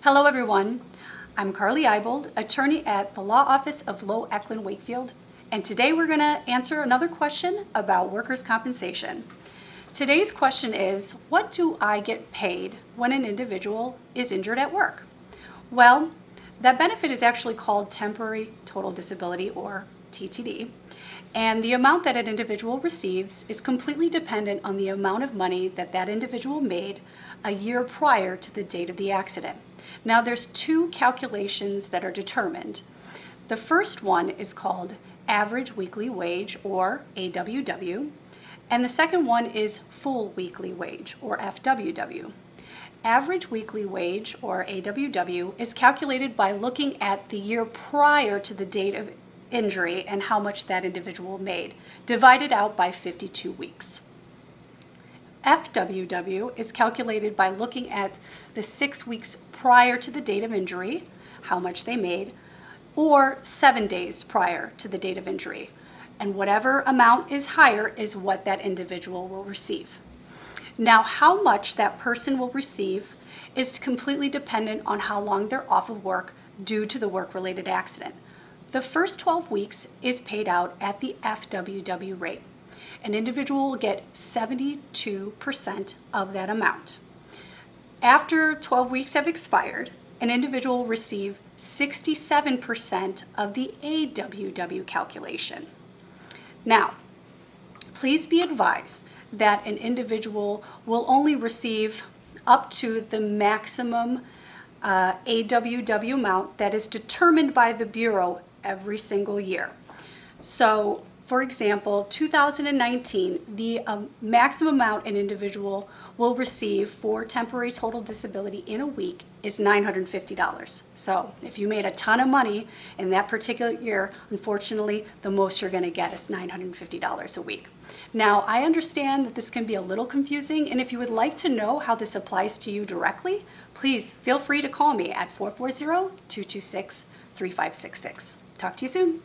Hello everyone, I'm Carly Ibold, attorney at the Law Office of Lowe Eklund Wakefield, and today we're going to answer another question about workers' compensation. Today's question is, what do I get paid when an individual is injured at work? Well, that benefit is actually called temporary total disability, or TTD, and the amount that an individual receives is completely dependent on the amount of money that that individual made a year prior to the date of the accident. Now there's two calculations that are determined. The first one is called average weekly wage, or AWW, and the second one is full weekly wage, or FWW. Average weekly wage, or AWW, is calculated by looking at the year prior to the date of injury and how much that individual made, divided out by 52 weeks. FWW is calculated by looking at the 6 weeks prior to the date of injury, how much they made, or 7 days prior to the date of injury. And whatever amount is higher is what that individual will receive. Now, how much that person will receive is completely dependent on how long they're off of work due to the work-related accident. The first 12 weeks is paid out at the FWW rate. An individual will get 72% of that amount. After 12 weeks have expired, an individual will receive 67% of the AWW calculation. Now, please be advised that an individual will only receive up to the maximum AWW amount that is determined by the Bureau every single year. So, for example, 2019, the maximum amount an individual will receive for temporary total disability in a week is $950. So if you made a ton of money in that particular year, unfortunately, the most you're going to get is $950 a week. Now, I understand that this can be a little confusing, and if you would like to know how this applies to you directly, please feel free to call me at 440-226-3566. Talk to you soon.